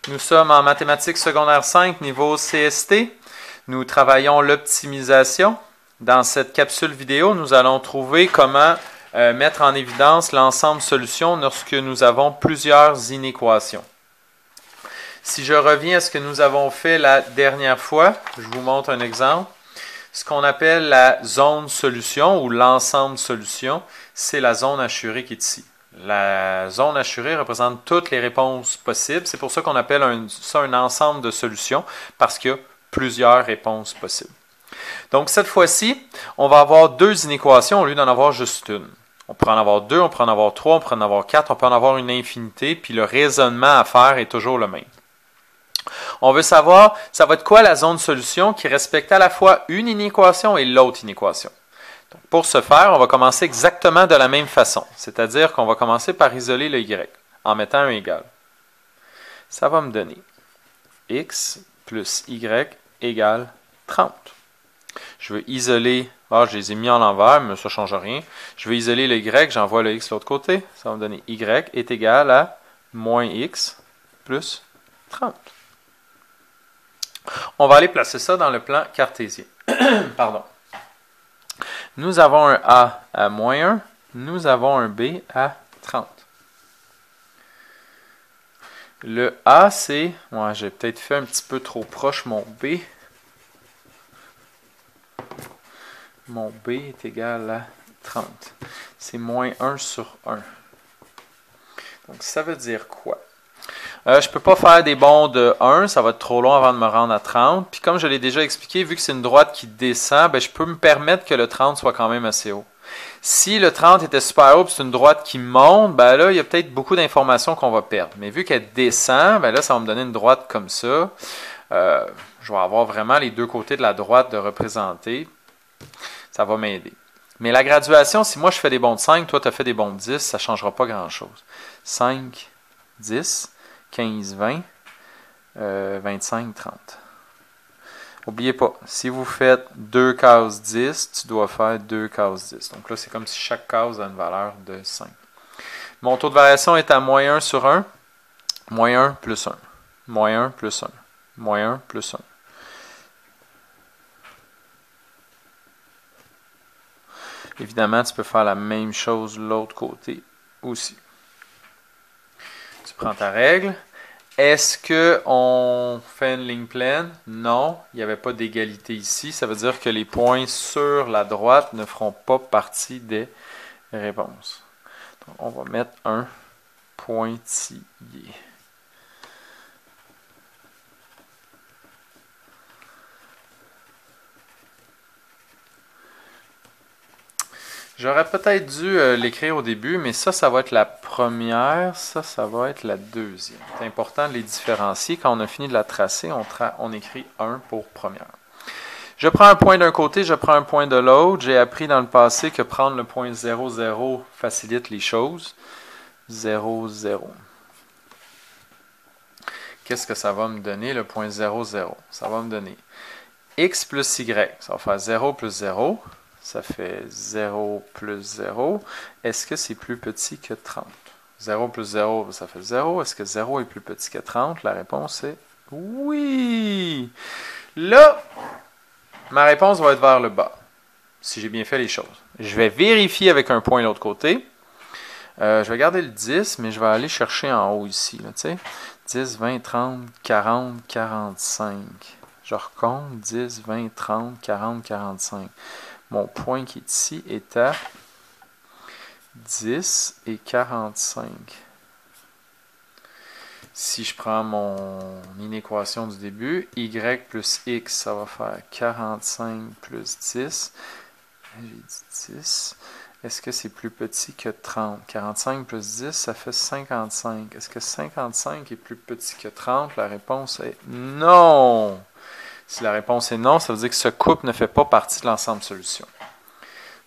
Nous sommes en mathématiques secondaire 5, niveau CST. Nous travaillons l'optimisation. Dans cette capsule vidéo, nous allons trouver comment mettre en évidence l'ensemble solution lorsque nous avons plusieurs inéquations. Si je reviens à ce que nous avons fait la dernière fois, je vous montre un exemple. Ce qu'on appelle la zone solution ou l'ensemble solution, c'est la zone assurée qui est ici. La zone assurée représente toutes les réponses possibles. C'est pour ça qu'on appelle ça un ensemble de solutions, parce qu'il y a plusieurs réponses possibles. Donc, cette fois-ci, on va avoir deux inéquations au lieu d'en avoir juste une. On peut en avoir deux, on peut en avoir trois, on peut en avoir quatre, on peut en avoir une infinité, puis le raisonnement à faire est toujours le même. On veut savoir, ça va être quoi la zone solution qui respecte à la fois une inéquation et l'autre inéquation. Donc, pour ce faire, on va commencer exactement de la même façon, c'est-à-dire qu'on va commencer par isoler le y en mettant un égal. Ça va me donner x plus y égale 30. Je veux isoler, je les ai mis en l'envers, mais ça ne change rien. Je veux isoler le y, j'envoie le x de l'autre côté. Ça va me donner y est égal à moins x plus 30. On va aller placer ça dans le plan cartésien. Pardon. Nous avons un a à moins 1, nous avons un b à 30. Le a, c'est... j'ai peut-être fait un petit peu trop proche mon b. Mon b est égal à 30. C'est moins 1 sur 1. Donc, ça veut dire quoi? Je ne peux pas faire des bonds de 1, ça va être trop long avant de me rendre à 30. Puis comme je l'ai déjà expliqué, vu que c'est une droite qui descend, je peux me permettre que le 30 soit quand même assez haut. Si le 30 était super haut et c'est une droite qui monte, là, il y a peut-être beaucoup d'informations qu'on va perdre. Mais vu qu'elle descend, là, ça va me donner une droite comme ça. Je vais avoir vraiment les deux côtés de la droite de représenter. Ça va m'aider. Mais la graduation, si moi je fais des bonds de 5, toi tu as fait des bonds de 10, ça ne changera pas grand-chose. 5, 10, 15, 20, 25, 30. N'oubliez pas, si vous faites 2 cases 10, tu dois faire 2 cases 10. Donc là, c'est comme si chaque case a une valeur de 5. Mon taux de variation est à moins 1 sur 1, moins 1 plus 1, moins 1 plus 1, moins 1 plus 1. Évidemment, tu peux faire la même chose de l'autre côté aussi. Tu prends ta règle. Est-ce qu'on fait une ligne pleine? Non, il n'y avait pas d'égalité ici. Ça veut dire que les points sur la droite ne feront pas partie des réponses. Donc, on va mettre un pointillé. J'aurais peut-être dû l'écrire au début, mais ça va être la première, ça va être la deuxième. C'est important de les différencier. Quand on a fini de la tracer, on écrit 1 pour première. Je prends un point d'un côté, je prends un point de l'autre. J'ai appris dans le passé que prendre le point 0, 0 facilite les choses. 0, 0. Qu'est-ce que ça va me donner, le point 0, 0? Ça va me donner x plus y. Ça va faire 0 plus 0. Ça fait 0 plus 0. Est-ce que c'est plus petit que 30? 0 plus 0, ça fait 0. Est-ce que 0 est plus petit que 30? La réponse est oui! Là, ma réponse va être vers le bas, si j'ai bien fait les choses. Je vais vérifier avec un point de l'autre côté. Je vais garder le 10, mais je vais aller chercher en haut ici. Là, 10, 20, 30, 40, 45. Je recompte 10, 20, 30, 40, 45. Mon point qui est ici est à 10 et 45. Si je prends mon inéquation du début, y plus x, ça va faire 45 plus 10. J'ai dit 10. Est-ce que c'est plus petit que 30? 45 plus 10, ça fait 55. Est-ce que 55 est plus petit que 30? La réponse est non! Si la réponse est non, ça veut dire que ce couple ne fait pas partie de l'ensemble solution.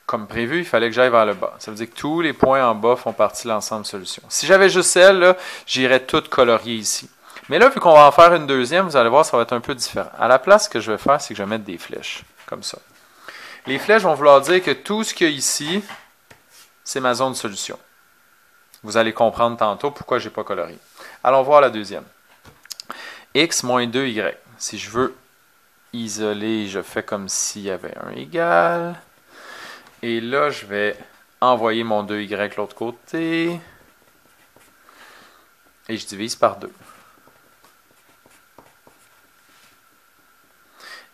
Comme prévu, il fallait que j'aille vers le bas. Ça veut dire que tous les points en bas font partie de l'ensemble solution. Si j'avais juste celle, j'irais tout colorier ici. Mais là, vu qu'on va en faire une deuxième, vous allez voir, ça va être un peu différent. À la place, ce que je vais faire, c'est que je vais mettre des flèches, comme ça. Les flèches vont vouloir dire que tout ce qu'il y a ici, c'est ma zone de solution. Vous allez comprendre tantôt pourquoi je n'ai pas colorié. Allons voir la deuxième. x moins 2y. Si je veux isoler, je fais comme s'il y avait un égal. Et là, je vais envoyer mon 2y de l'autre côté. Et je divise par 2.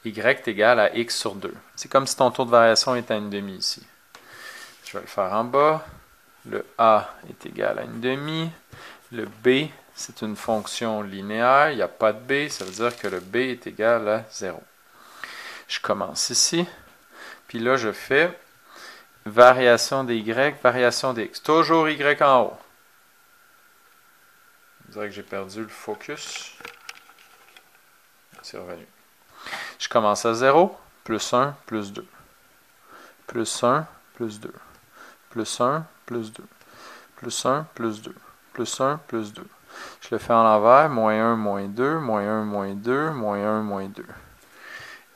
Y est égal à x sur 2. C'est comme si ton taux de variation était à 1/2 ici. Je vais le faire en bas. Le a est égal à 1/2. Le b, c'est une fonction linéaire. Il n'y a pas de b. Ça veut dire que le b est égal à 0. Je commence ici. Puis là, je fais variation des y, variation des x. Toujours y en haut. Je dirais que j'ai perdu le focus. C'est revenu. Je commence à 0, plus 1, plus 2. Plus 1, plus 2. Plus 1, plus 2. Plus 1, plus 2. Plus 1, plus 2. Je le fais en l'envers. Moins 1, moins 2. Moins 1, moins 2. Moins 1, moins 2.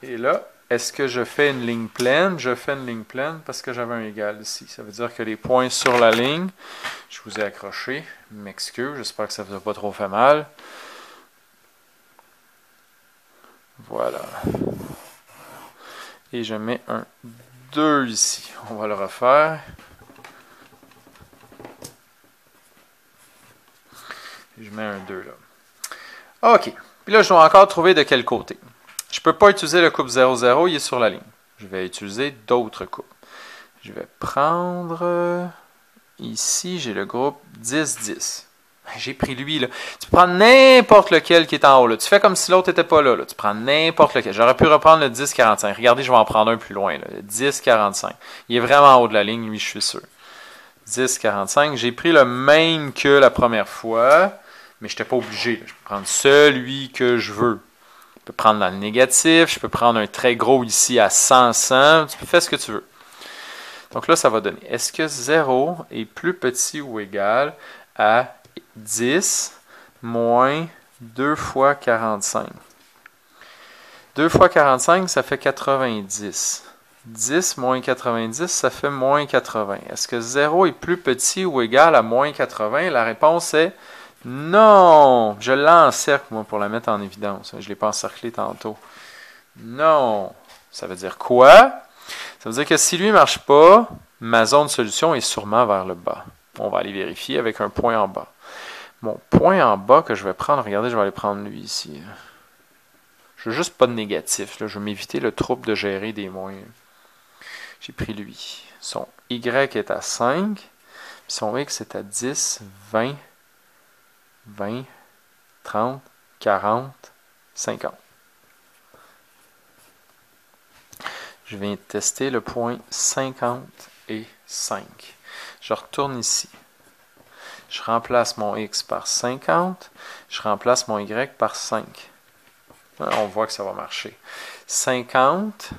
Et là, est-ce que je fais une ligne pleine? Je fais une ligne pleine parce que j'avais un égal ici. Ça veut dire que les points sur la ligne, je vous ai accroché. M'excuse, j'espère que ça ne vous a pas trop fait mal. Voilà. Et je mets un 2 ici. On va le refaire. Je mets un 2 là. OK. Puis là, je dois encore trouver de quel côté. Je ne peux pas utiliser le couple 0, 0, il est sur la ligne. Je vais utiliser d'autres couples. Je vais prendre... Ici, j'ai le groupe 10, 10. J'ai pris lui, là. Tu prends n'importe lequel qui est en haut, là. Tu fais comme si l'autre n'était pas là, là. Tu prends n'importe lequel. J'aurais pu reprendre le 10, 45. Regardez, je vais en prendre un plus loin, là. Le 10, 45. Il est vraiment en haut de la ligne, lui, je suis sûr. 10, 45. J'ai pris le même que la première fois, mais je n'étais pas obligé, là. Je peux prendre celui que je veux. Je peux prendre dans le négatif. Je peux prendre un très gros ici à 100, 100. Tu peux faire ce que tu veux. Donc là, ça va donner. Est-ce que 0 est plus petit ou égal à 10 moins 2 fois 45. 2 fois 45, ça fait 90. 10 moins 90, ça fait moins 80. Est-ce que 0 est plus petit ou égal à moins 80? La réponse est non. Je l'encercle, moi, pour la mettre en évidence. Je ne l'ai pas encerclé tantôt. Non. Ça veut dire quoi? Ça veut dire que si lui ne marche pas, ma zone de solution est sûrement vers le bas. On va aller vérifier avec un point en bas. Mon point en bas que je vais prendre, regardez, je vais aller prendre lui ici. Je veux juste pas de négatif. Là. Je vais m'éviter le trouble de gérer des moins. J'ai pris lui. Son Y est à 5. Puis son X est à 10, 20, 20, 30, 40, 50. Je viens tester le point 50 et 5. Je retourne ici. Je remplace mon X par 50. Je remplace mon Y par 5. On voit que ça va marcher. 50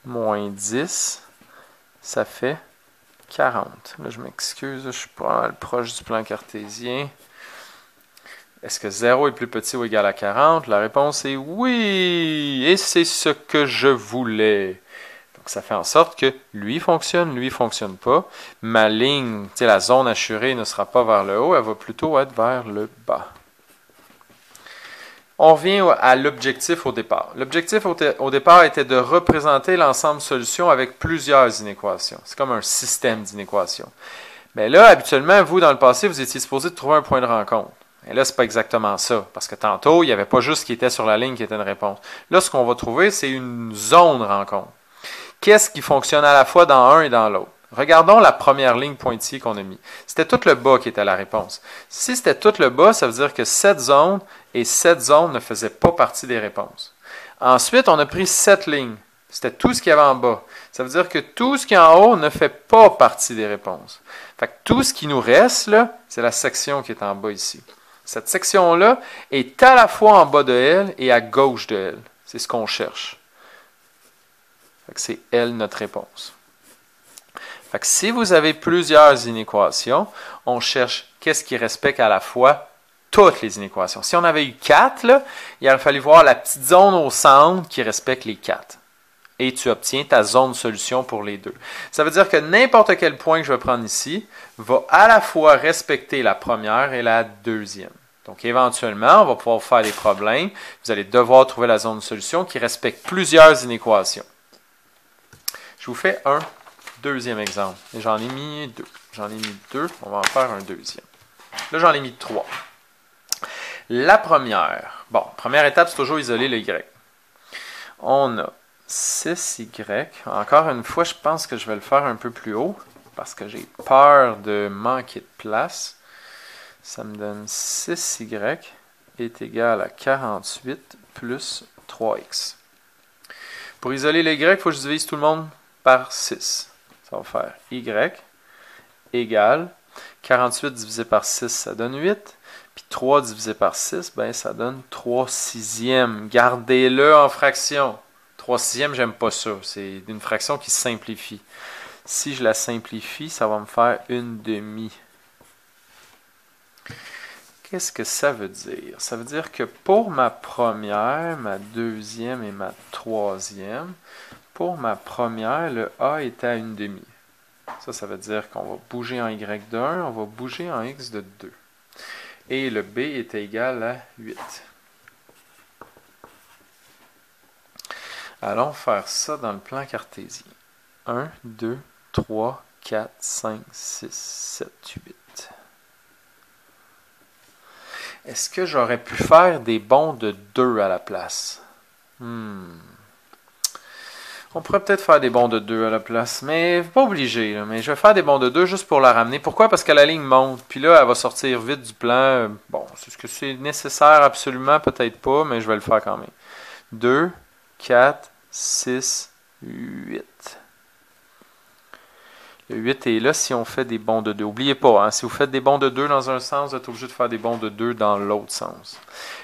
moins 10, ça fait 40. Là, je m'excuse, je suis pas mal proche du plan cartésien. Est-ce que 0 est plus petit ou égal à 40? La réponse est oui! Et c'est ce que je voulais. Donc, ça fait en sorte que lui fonctionne pas. Ma ligne, la zone assurée ne sera pas vers le haut, elle va plutôt être vers le bas. On revient à l'objectif au départ. L'objectif au départ était de représenter l'ensemble solution avec plusieurs inéquations. C'est comme un système d'inéquations. Mais là, habituellement, vous, dans le passé, vous étiez supposé de trouver un point de rencontre. Et là, ce n'est pas exactement ça, parce que tantôt, il n'y avait pas juste ce qui était sur la ligne qui était une réponse. Là, ce qu'on va trouver, c'est une zone de rencontre. Qu'est-ce qui fonctionne à la fois dans un et dans l'autre? Regardons la première ligne pointillée qu'on a mis. C'était tout le bas qui était la réponse. Si c'était tout le bas, ça veut dire que cette zone et cette zone ne faisaient pas partie des réponses. Ensuite, on a pris cette ligne. C'était tout ce qu'il y avait en bas. Ça veut dire que tout ce qui est en haut ne fait pas partie des réponses. Fait que tout ce qui nous reste, là, c'est la section qui est en bas ici. Cette section-là est à la fois en bas de elle et à gauche de elle. C'est ce qu'on cherche. Fait que c'est elle notre réponse. Fait que si vous avez plusieurs inéquations, on cherche qu'est-ce qui respecte à la fois toutes les inéquations. Si on avait eu 4, là, il aurait fallu voir la petite zone au centre qui respecte les 4. Et tu obtiens ta zone de solution pour les deux. Ça veut dire que n'importe quel point que je vais prendre ici va à la fois respecter la première et la deuxième. Donc, éventuellement, on va pouvoir faire des problèmes. Vous allez devoir trouver la zone de solution qui respecte plusieurs inéquations. Je vous fais un deuxième exemple. Et j'en ai mis deux. J'en ai mis deux. On va en faire un deuxième. Là, j'en ai mis trois. La première. Bon, première étape, c'est toujours isoler le y. On a 6y. Encore une fois, je pense que je vais le faire un peu plus haut parce que j'ai peur de manquer de place. Ça me donne 6y est égal à 48 plus 3x. Pour isoler le y, il faut que je divise tout le monde par 6. Ça va faire y égale 48 divisé par 6, ça donne 8. Puis 3 divisé par 6, ben, ça donne 3 sixièmes. Gardez-le en fraction. 3 sixièmes, j'aime pas ça. C'est une fraction qui se simplifie. Si je la simplifie, ça va me faire une demi. Qu'est-ce que ça veut dire? Ça veut dire que pour ma première, ma deuxième et ma troisième, pour ma première, le A est à une demi. Ça veut dire qu'on va bouger en y de 1, on va bouger en x de 2. Et le B est égal à 8. Allons faire ça dans le plan cartésien. 1, 2, 3, 4, 5, 6, 7, 8. Est-ce que j'aurais pu faire des bonds de 2 à la place? On pourrait peut-être faire des bonds de 2 à la place, mais pas obligé. Là, mais je vais faire des bonds de 2 juste pour la ramener. Pourquoi? Parce que la ligne monte. Puis là, elle va sortir vite du plan. Bon, est-ce que c'est nécessaire absolument? Peut-être pas, mais je vais le faire quand même. 2, 4, 6, 8. Le 8 est là si on fait des bonds de 2. N'oubliez pas, hein, si vous faites des bonds de 2 dans un sens, vous êtes obligé de faire des bonds de 2 dans l'autre sens.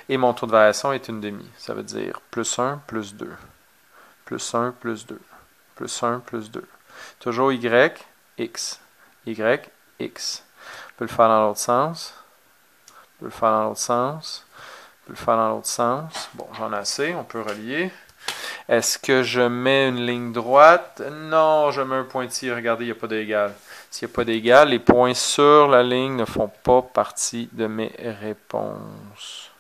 Et mon taux de variation est une demi. Ça veut dire plus 1, plus 2. Plus 1, plus 2. Plus 1, plus 2. Toujours y, x. Y, x. On peut le faire dans l'autre sens. On peut le faire dans l'autre sens. On peut le faire dans l'autre sens. Bon, j'en ai assez. On peut relier. Est-ce que je mets une ligne droite? Non, je mets un pointillé. Regardez, il n'y a pas d'égal. S'il n'y a pas d'égal, les points sur la ligne ne font pas partie de mes réponses.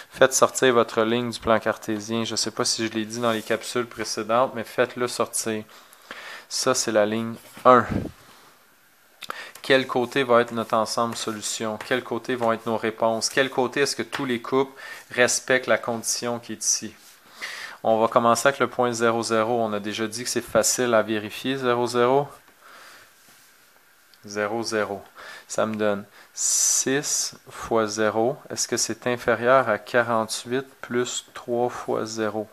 Faites sortir votre ligne du plan cartésien. Je ne sais pas si je l'ai dit dans les capsules précédentes, mais faites-le sortir. Ça, c'est la ligne 1. Quel côté va être notre ensemble solution? Quel côté vont être nos réponses? Quel côté est-ce que tous les couples respectent la condition qui est ici? On va commencer avec le point 0, 0. On a déjà dit que c'est facile à vérifier, 0, 0. 0, 0. Ça me donne 6 fois 0. Est-ce que c'est inférieur à 48 plus 3 fois 0?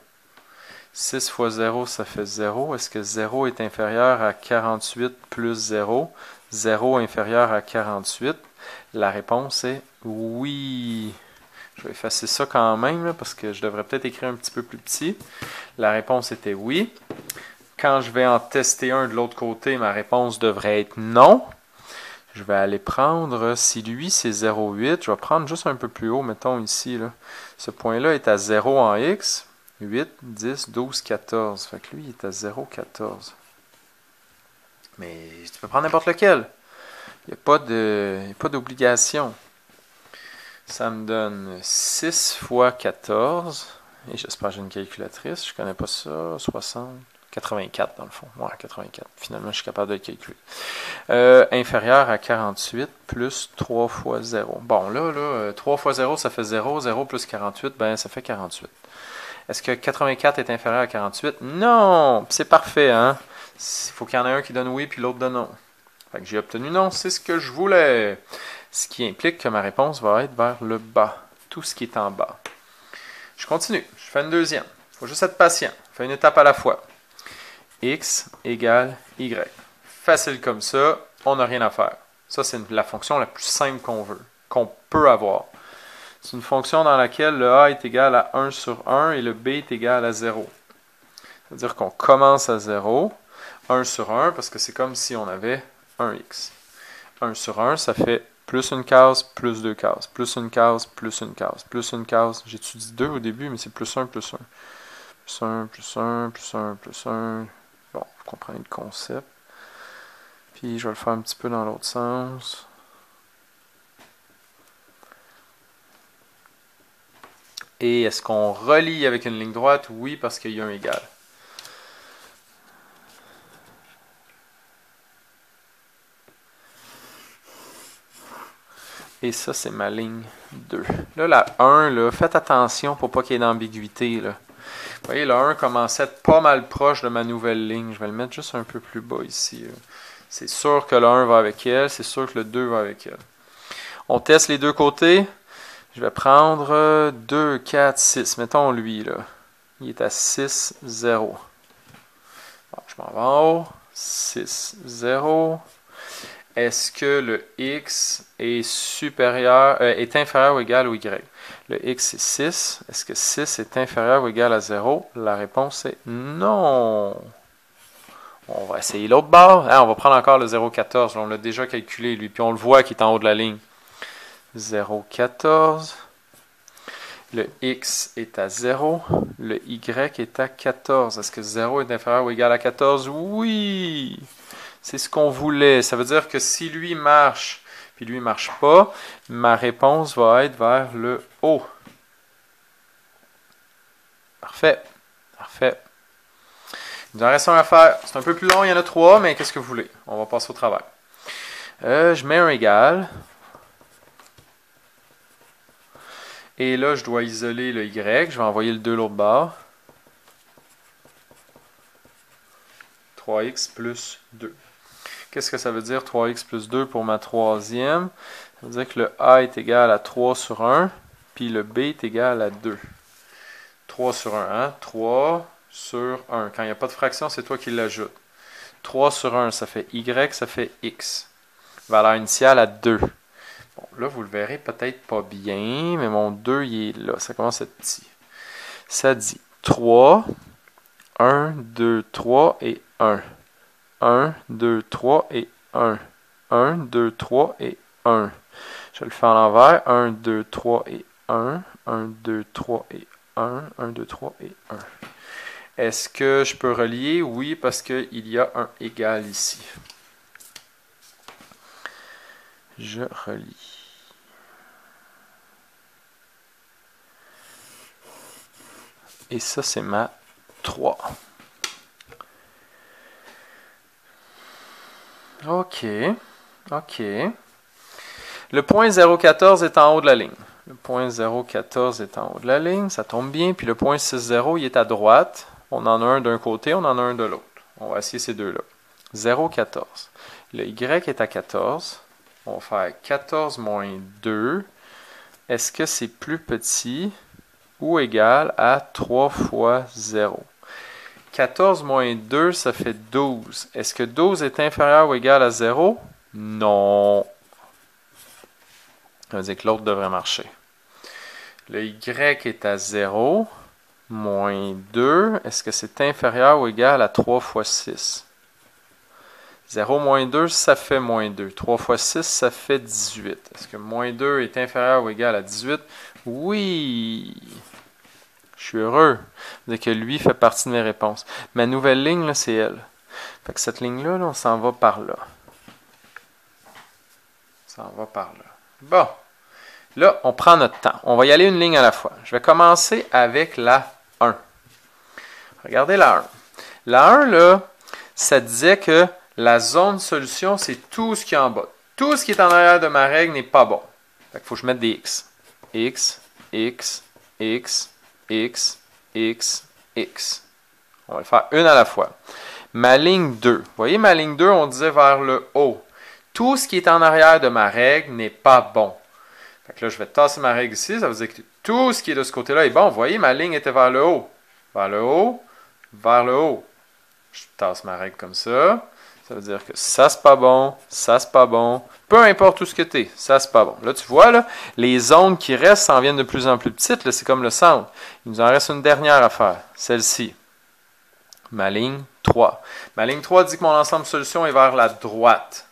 6 fois 0, ça fait 0. Est-ce que 0 est inférieur à 48 plus 0? 0 inférieur à 48. La réponse est oui. Je vais effacer ça quand même, là, parce que je devrais peut-être écrire un petit peu plus petit. La réponse était oui. Quand je vais en tester un de l'autre côté, ma réponse devrait être non. Je vais aller prendre, si lui c'est 0,8, je vais prendre juste un peu plus haut, mettons ici. Là. Ce point-là est à 0 en x. 8, 10, 12, 14. Fait que lui, il est à 0,14. Mais tu peux prendre n'importe lequel. Il n'y a pas d'obligation. Ça me donne 6 fois 14. Et j'espère que j'ai une calculatrice. Je ne connais pas ça. 60. 84 dans le fond. Ouais, 84. Finalement, je suis capable de le calculer. Inférieur à 48 plus 3 fois 0. Bon, là, 3 fois 0, ça fait 0. 0 plus 48, ben ça fait 48. Est-ce que 84 est inférieur à 48? Non! C'est parfait, hein? Il faut qu'il y en ait un qui donne oui puis l'autre donne non. Fait que j'ai obtenu non, c'est ce que je voulais. Ce qui implique que ma réponse va être vers le bas. Tout ce qui est en bas. Je continue. Je fais une deuxième. Il faut juste être patient. Je fais une étape à la fois. X égale Y. Facile comme ça, on n'a rien à faire. Ça, c'est la fonction la plus simple qu'on veut, qu'on peut avoir. C'est une fonction dans laquelle le A est égal à 1 sur 1 et le B est égal à 0. C'est-à-dire qu'on commence à 0, 1 sur 1, parce que c'est comme si on avait un X. 1 sur 1, ça fait plus une case, plus deux cases, plus une case, plus une case, plus une case. J'ai étudié 2 au début, mais c'est plus 1, plus 1. Plus 1, plus 1, plus 1, plus 1. Bon, vous comprenez le concept. Puis je vais le faire un petit peu dans l'autre sens. Et est-ce qu'on relie avec une ligne droite? Oui, parce qu'il y a un égal. Et ça, c'est ma ligne 2. Là, la 1, là, faites attention pour pas qu'il y ait d'ambiguïté. Vous voyez, la 1 commence à être pas mal proche de ma nouvelle ligne. Je vais le mettre juste un peu plus bas ici. C'est sûr que le 1 va avec elle. C'est sûr que le 2 va avec elle. On teste les deux côtés. Je vais prendre 2, 4, 6. Mettons lui, là. Il est à 6, 0. Bon, je m'en vais en haut. 6, 0. Est-ce que le x est est inférieur ou égal au y? Le x est 6. Est-ce que 6 est inférieur ou égal à 0? La réponse est non. On va essayer l'autre barre. On va prendre encore le 0,14. On l'a déjà calculé, lui. Puis on le voit qu'il est en haut de la ligne. 0,14. Le x est à 0. Le y est à 14. Est-ce que 0 est inférieur ou égal à 14? Oui! C'est ce qu'on voulait. Ça veut dire que si lui marche, puis lui ne marche pas, ma réponse va être vers le haut. Parfait. Parfait. Il nous en reste un à faire. C'est un peu plus long, il y en a 3, mais qu'est-ce que vous voulez? On va passer au travail. Je mets un égal. Et là, je dois isoler le y. Je vais envoyer le 2 l'autre bord. 3x plus 2. Qu'est-ce que ça veut dire 3x plus 2 pour ma troisième? Ça veut dire que le a est égal à 3 sur 1, puis le b est égal à 2. 3 sur 1, hein? 3 sur 1. Quand il n'y a pas de fraction, c'est toi qui l'ajoutes. 3 sur 1, ça fait y, ça fait x. Valeur initiale à 2. Bon, là, vous le verrez peut-être pas bien, mais mon 2, il est là. Ça commence à être petit. Ça dit 3, 1, 2, 3 et 1. 1, 2, 3 et 1. 1, 2, 3 et 1. Je le fais à l'envers. 1, 2, 3 et 1. 1, 2, 3 et 1. 1, 2, 3 et 1. Est-ce que je peux relier? Oui, parce qu'il y a un égal ici. Je relie. Et ça, c'est ma 3. OK. OK. Le point 0,14 est en haut de la ligne. Le point 0,14 est en haut de la ligne. Ça tombe bien. Puis le point 6,0, il est à droite. On en a un d'un côté, on en a un de l'autre. On va essayer ces deux-là. 0,14. Le y est à 14. On va faire 14 moins 2. Est-ce que c'est plus petit ou égal à 3 fois 0? 14 moins 2, ça fait 12. Est-ce que 12 est inférieur ou égal à 0? Non. Ça veut dire que l'autre devrait marcher. Le y est à 0. Moins 2. Est-ce que c'est inférieur ou égal à 3 fois 6? 0 moins 2, ça fait moins 2. 3 fois 6, ça fait 18. Est-ce que moins 2 est inférieur ou égal à 18? Oui! Je suis heureux de dire que lui fait partie de mes réponses. Ma nouvelle ligne, là, c'est elle. Fait que cette ligne-là, là, on s'en va par là. On s'en va par là. Bon. Là, on prend notre temps. On va y aller une ligne à la fois. Je vais commencer avec la 1. Regardez la 1. La 1, là, ça disait que la zone de solution, c'est tout ce qui est en bas. Tout ce qui est en arrière de ma règle n'est pas bon. Fait qu'il faut que je mette des x. X, x, x, x, x, x. On va le faire une à la fois. Ma ligne 2. Vous voyez, ma ligne 2, on disait vers le haut. Tout ce qui est en arrière de ma règle n'est pas bon. Fait que là, je vais tasser ma règle ici. Ça veut dire que tout ce qui est de ce côté-là est bon. Vous voyez, ma ligne était vers le haut. Vers le haut, vers le haut. Je tasse ma règle comme ça. Ça veut dire que ça, c'est pas bon, ça, c'est pas bon. Peu importe où ce que tu es, ça, c'est pas bon. Là, tu vois, là, les zones qui restent s'en viennent de plus en plus petites. C'est comme le centre. Il nous en reste une dernière à faire. Celle-ci. Ma ligne 3. Ma ligne 3 dit que mon ensemble de solutions est vers la droite.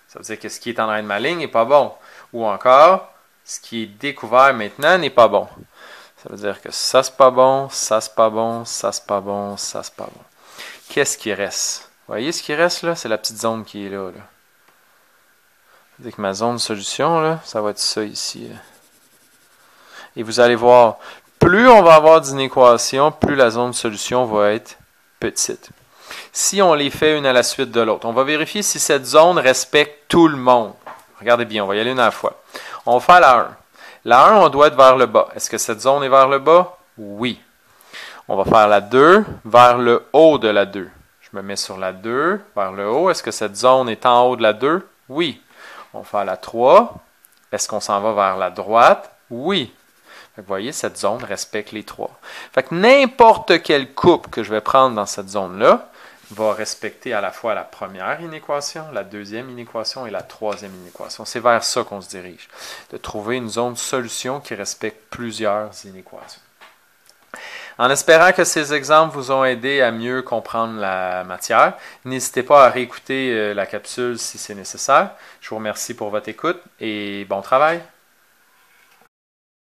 Ça veut dire que ce qui est en arrière de ma ligne n'est pas bon. Ou encore, ce qui est découvert maintenant n'est pas bon. Ça veut dire que ça, c'est pas bon, ça, c'est pas bon, ça, c'est pas bon, ça, c'est pas bon. Qu'est-ce qui reste? Vous voyez ce qui reste là? C'est la petite zone qui est là. que ma zone de solution, là, ça va être ça ici. Et vous allez voir, plus on va avoir d'inéquations, plus la zone de solution va être petite. Si on les fait une à la suite de l'autre, on va vérifier si cette zone respecte tout le monde. Regardez bien, on va y aller une à la fois. On va faire la 1. La 1, on doit être vers le bas. Est-ce que cette zone est vers le bas? Oui. On va faire la 2 vers le haut de la 2. Je me mets sur la 2 vers le haut. Est-ce que cette zone est en haut de la 2? Oui. On va faire la 3. Est-ce qu'on s'en va vers la droite? Oui. Vous voyez, cette zone respecte les 3. Fait que n'importe quelle coupe que je vais prendre dans cette zone-là va respecter à la fois la première inéquation, la deuxième inéquation et la troisième inéquation. C'est vers ça qu'on se dirige, de trouver une zone de solution qui respecte plusieurs inéquations. En espérant que ces exemples vous ont aidé à mieux comprendre la matière, n'hésitez pas à réécouter la capsule si c'est nécessaire. Je vous remercie pour votre écoute et bon travail!